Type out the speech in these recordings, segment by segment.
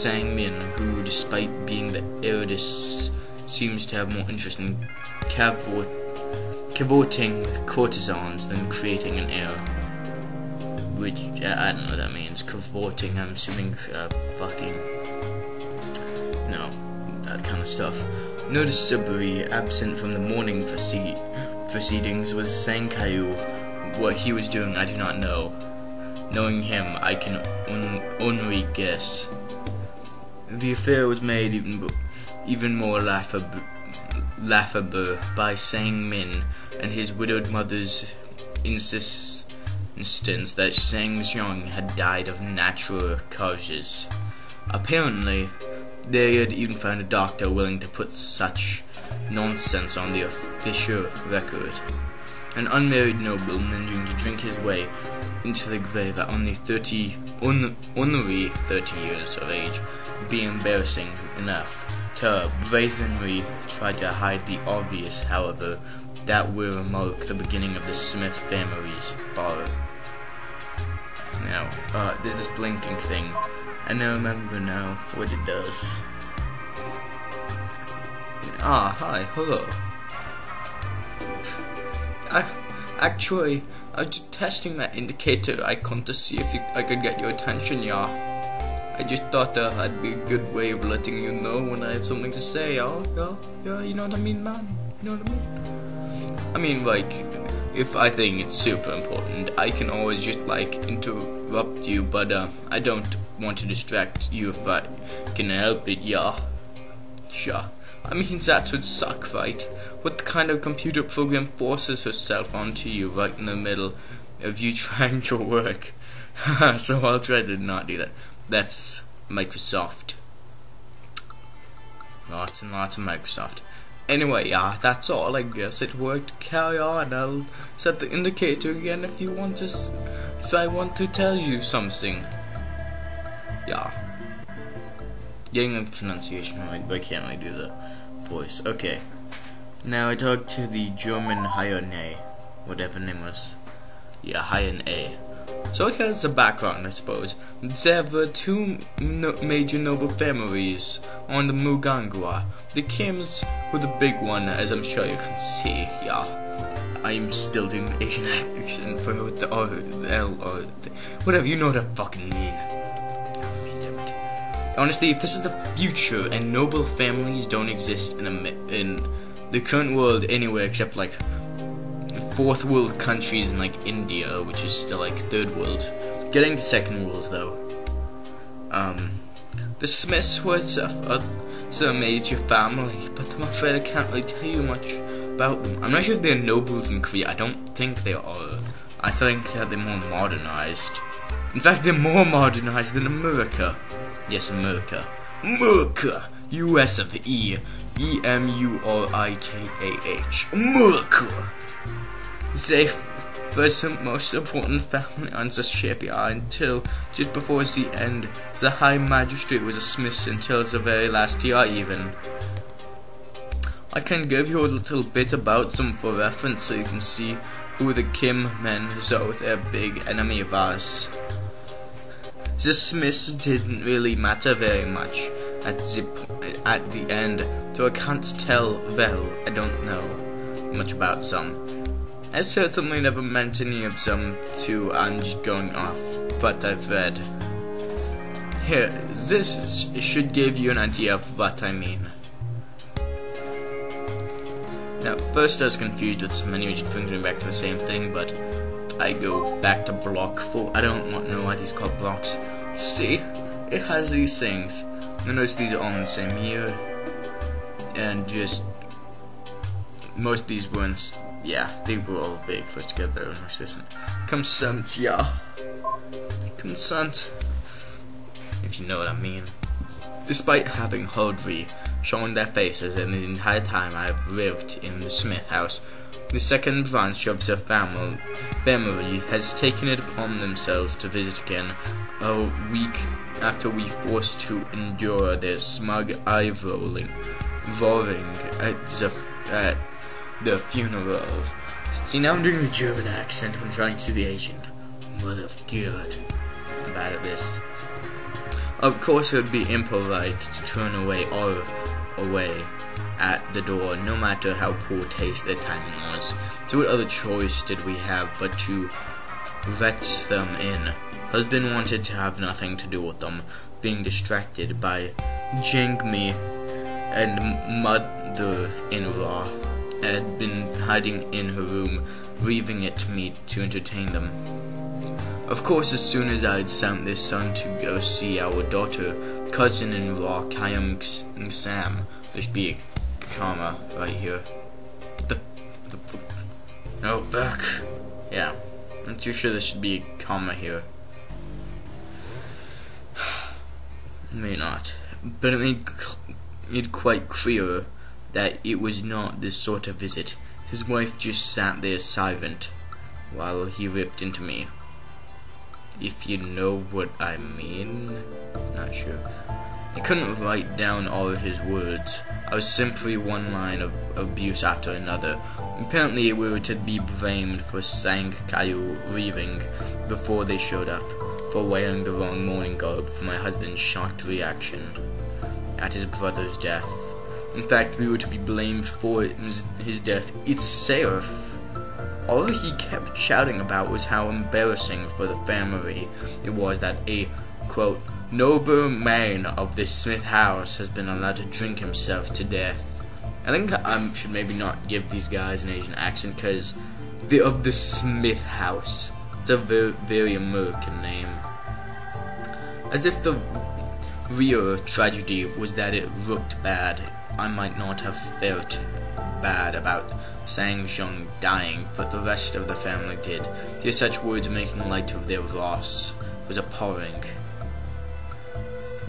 Sang-min, who, despite being the eldest, seems to have more interest in cavorting with courtesans than creating an heir. Which, I don't know what that means. Cavorting, I'm assuming, fucking, that kind of stuff. Noticeably absent from the morning proceedings was Sang-kyu. What he was doing, I do not know. Knowing him, I can only guess. The affair was made even more laughable by Sang-min and his widowed mother's insistence that Sang-jung had died of natural causes. Apparently, they had even found a doctor willing to put such nonsense on the official record. An unmarried noble managing to drink his way into the grave at only 30 years of age would be embarrassing enough. To brazenly try to hide the obvious, however, that will mark the beginning of the Smith family's fall. Now, there's this blinking thing. I don't remember now what it does. Hi, hello. Actually, I was just testing that indicator icon to see if I could get your attention, yeah. I just thought that'd be a good way of letting you know when I had something to say, yeah, you know what I mean, man? You know what I mean? I mean, like, if I think it's super important, I can always just, like, interrupt you, but, I don't want to distract you if I can help it, yeah. Sure. I mean, that would suck, right? What kind of computer program forces herself onto you right in the middle of you trying to work? So I'll try to not do that. That's Microsoft. Lots and lots of Microsoft. Anyway, yeah, that's all. I guess it worked. Carry on. I'll set the indicator again if you want to. If I want to tell you something. Yeah. Getting the pronunciation right, but I can't really do the voice. Okay. Now I talk to the German Hayane, whatever name was. Yeah, Hayane. So here's the background, I suppose. There were two major noble families on the Mugangwa. The Kims were the big one, as I'm sure you can see. Yeah, I'm still doing Asian accent for the R, the L, or the, whatever. You know what I fucking mean. Honestly, if this is the future and noble families don't exist in the current world anywhere except like fourth world countries in like India, which is still like third world. Getting to second world though. The Smiths were a major family, but I'm afraid I can't really tell you much about them. I'm not sure if they're nobles in Korea. I don't think they are. I think that they're more modernized. In fact, they're more modernized than America. Yes, America. America! US of E. E-M-U-R-I-K-A-H. America! They first the most important family on the ship, yeah, until just before the end. The High Magistrate was a Smith until the very last year, even. I can give you a little bit about them for reference so you can see who the Kim men are their big enemy was. The Smiths didn't really matter very much at the end, so I can't tell well. I don't know much about them. I certainly never meant any of them to. I'm just going off what I've read. Here, this should give you an idea of what I mean. Now, first I was confused with this menu, which brings me back to the same thing, but I go back to block 4. I don't know why these called blocks. See, it has these things. Notice these are all in the same year, and just most of these ones, yeah, they were all very close together. What's this one? Consent, yeah, consent, if you know what I mean. Despite having hardly shown their faces in the entire time I have lived in the Smith house, the second branch of the family has taken it upon themselves to visit again a week after we forced to endure their smug eye-roaring at the funeral. See, now I'm doing the German accent when trying to do the Asian. Mother of God. I'm bad at this. Of course, it would be impolite to turn away or away at the door, no matter how poor taste their timing was. So what other choice did we have but to let them in? Husband wanted to have nothing to do with them, being distracted by Jangmi, and mother-in-law had been hiding in her room, leaving it to me to entertain them. Of course, as soon as I'd sent their son to go see our daughter, cousin-in-law Kayam Sam, there should be a comma right here. No, back. Yeah, I'm too sure there should be a comma here. May not, but it made it quite clear that it was not this sort of visit. His wife just sat there silent while he ripped into me. If you know what I mean. Not sure. I couldn't write down all of his words. I was simply one line of abuse after another. Apparently we were to be blamed for Sang Kayu leaving before they showed up, for wearing the wrong mourning garb, for my husband's shocked reaction at his brother's death. In fact, we were to be blamed for his death itself. All he kept shouting about was how embarrassing for the family it was that a, quote, noble man of this Smith house has been allowed to drink himself to death. I think I should maybe not give these guys an Asian accent, because they're of the Smith house. It's a very, very American name. As if the real tragedy was that it looked bad. I might not have felt bad about Sang Xiong dying, but the rest of the family did. To hear such words making light of their loss was appalling.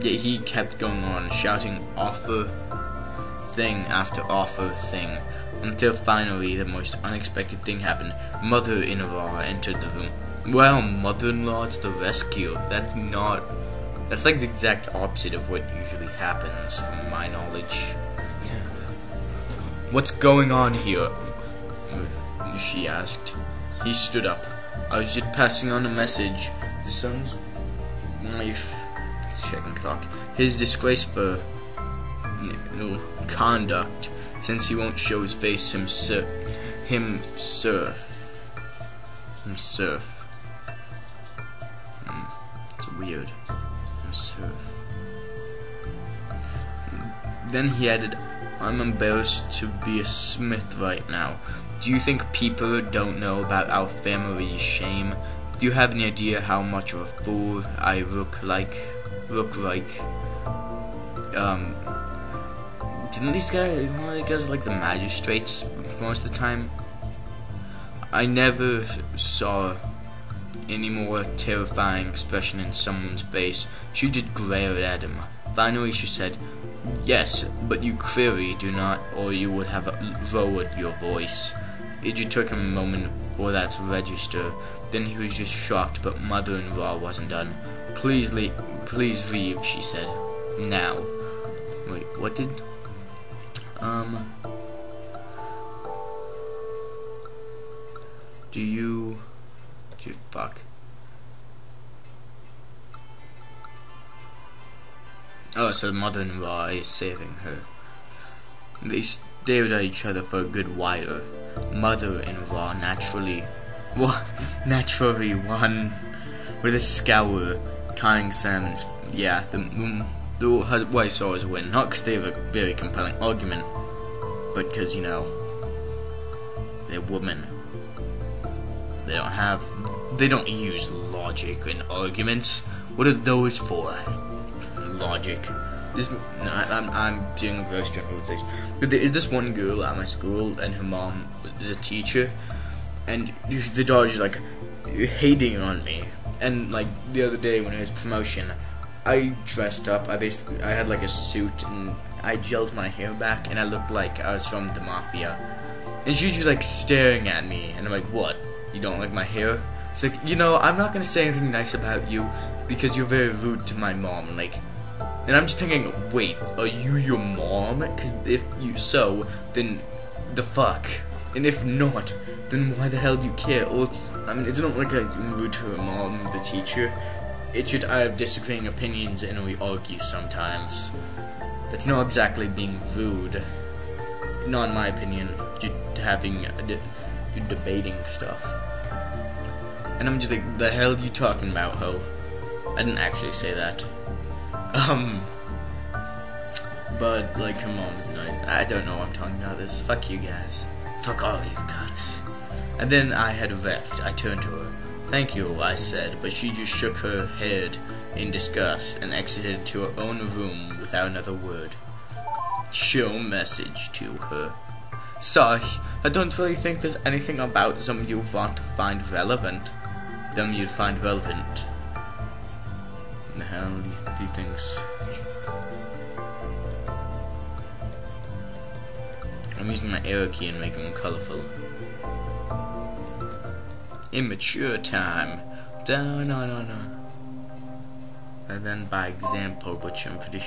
Yet he kept going on, shouting offer thing after offer thing, until finally the most unexpected thing happened. Mother-in-law entered the room. Well, mother-in-law to the rescue. That's like the exact opposite of what usually happens, from my knowledge. What's going on here? She asked. He stood up. I was just passing on a message. The son's wife, checking clock, his disgraceful conduct, since he won't show his face himself. It's weird. Himself. Then he added, I'm embarrassed to be a Smith right now. Do you think people don't know about our family's shame? Do you have any idea how much of a fool I look like? Didn't these guys like the magistrates for most of the time? I never saw any more terrifying expression in someone's face. She just glared at him. Finally she said, yes, but you clearly do not, or you would have lowered your voice. It just took him a moment for that to register. Then he was just shocked, but mother-in-law wasn't done. Please leave, she said. Now. Wait, what did... Fuck. Oh, so the mother-in-law is saving her. They stared at each other for a good while. Mother-in-law naturally one with a scowl, Kang Sam. Yeah, the wife always win. Not because they have a very compelling argument, but because, you know, they're women. They don't use logic in arguments. What are those for? Logic. I'm doing a gross generalization. But there is this one girl at my school, and her mom is a teacher, and the daughter's like hating on me. And like the other day when it was promotion, I dressed up. I had like a suit, and I gelled my hair back, and I looked like I was from the mafia. And she's just like staring at me, and I'm like, what? You don't like my hair? It's like, you know, I'm not gonna say anything nice about you because you're very rude to my mom. Like, and I'm just thinking, wait, are you your mom? Because if so, then the fuck. And if not, then why the hell do you care? Well, I mean, it's not like I'm rude to her mom, the teacher. it should have disagreeing opinions and we argue sometimes. That's not exactly being rude. Not in my opinion. Just having debating stuff. And I'm just like, the hell are you talking about, ho? I didn't actually say that. But like, come on, it's nice. I don't know what I'm talking about this. Fuck you guys. Fuck all you guys. And then I had left. I turned to her. Thank you, I said, but she just shook her head in disgust and exited to her own room without another word. Show message to her. Sorry, I don't really think there's anything about them you want to find relevant. Them you'd find relevant. The hell, these things. I'm using my arrow key and making them colorful. Immature time. No. And then by example, which I'm pretty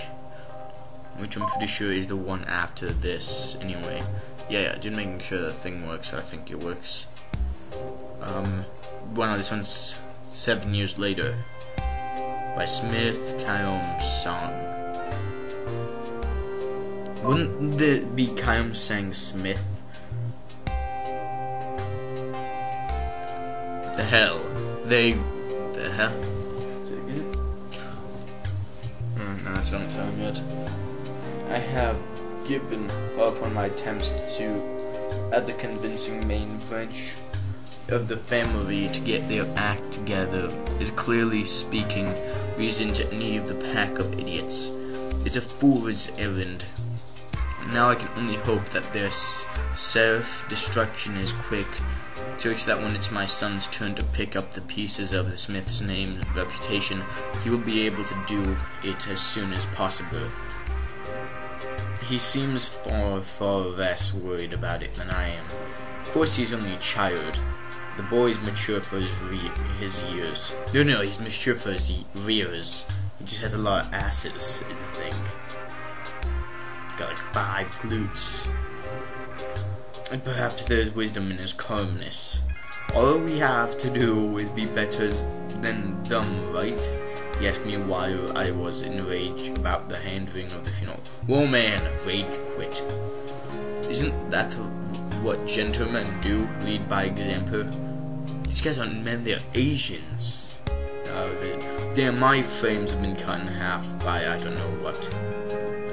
sure is the one after this. Anyway, yeah, just making sure the thing works. So I think it works. Wow, this one's 7 years later by Smith Kyom Song. Wouldn't it be Kyom saying Smith? The hell? The hell? No, that's not time yet. I have given up on my attempts to add the convincing main branch of the family to get their act together is clearly speaking reason to any of the pack of idiots. It's a fool's errand. Now I can only hope that their self-destruction is quick, such that when it's my son's turn to pick up the pieces of the Smith's name and reputation, he will be able to do it as soon as possible. He seems far less worried about it than I am. Of course he's only a child. The boy's mature for his years. No, he's mature for his years. He just has a lot of asses in the thing. Got like 5 glutes. And perhaps there's wisdom in his calmness. All we have to do is be better than them, right? He asked me while I was enraged about the handling of the funeral. Whoa man, rage quit. Isn't that what gentlemen do? Lead by example? These guys aren't men, they're Asians. Damn, my frames have been cut in half by I don't know what.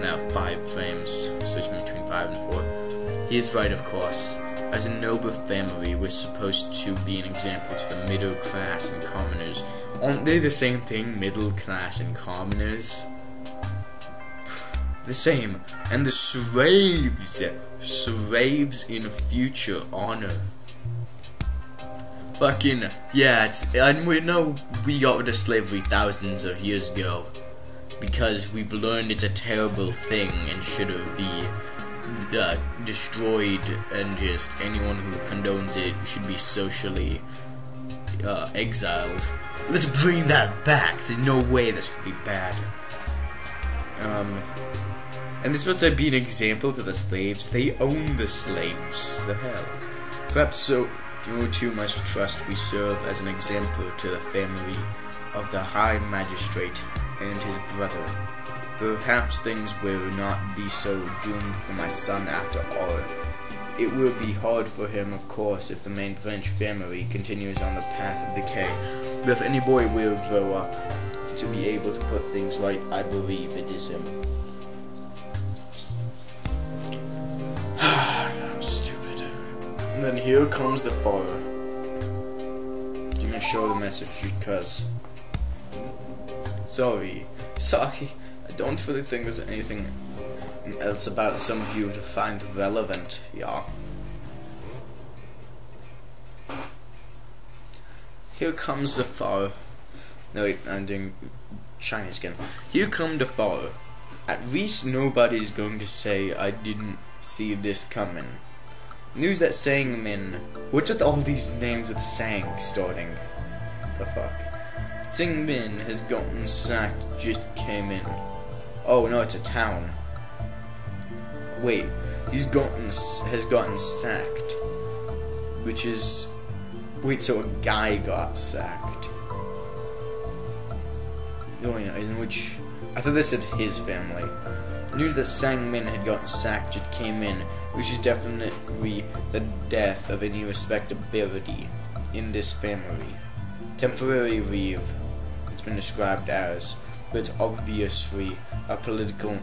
Now 5 frames, switching between 5 and 4. He is right, of course. As a noble family, we're supposed to be an example to the middle class and commoners. Aren't they the same thing, middle class and commoners? The same. And the slaves in future honor. Fucking, yeah, and we know we got rid of slavery thousands of years ago. Because we've learned it's a terrible thing and should be destroyed, and just anyone who condones it should be socially exiled. Let's bring that back. There's no way this could be bad. And it's supposed to be an example to the slaves. They own the slaves. The hell. Perhaps so. You too must trust we serve as an example to the family of the High Magistrate and his brother. Perhaps things will not be so doomed for my son after all. It will be hard for him, of course, if the main French family continues on the path of decay. But if any boy will grow up to be able to put things right, I believe it is him. That was stupid. And then here comes the father. You may show the message because... Sorry. I don't really think there's anything else about some of you to find relevant, yeah. Here comes the father. No wait, I'm doing Chinese again. Here come the father. At least nobody's going to say I didn't see this coming. News that Sang Min. What's with all these names with Sang starting? The fuck? Sang Min has gotten sacked, just came in. Oh no, it's a town. Wait, has gotten sacked. Which is... Wait, so a guy got sacked. in which I thought this said his family. News that Sang-min had gotten sacked just came in, which is definitely the death of any respectability in this family. Temporary leave, it's been described as, but it's obviously a political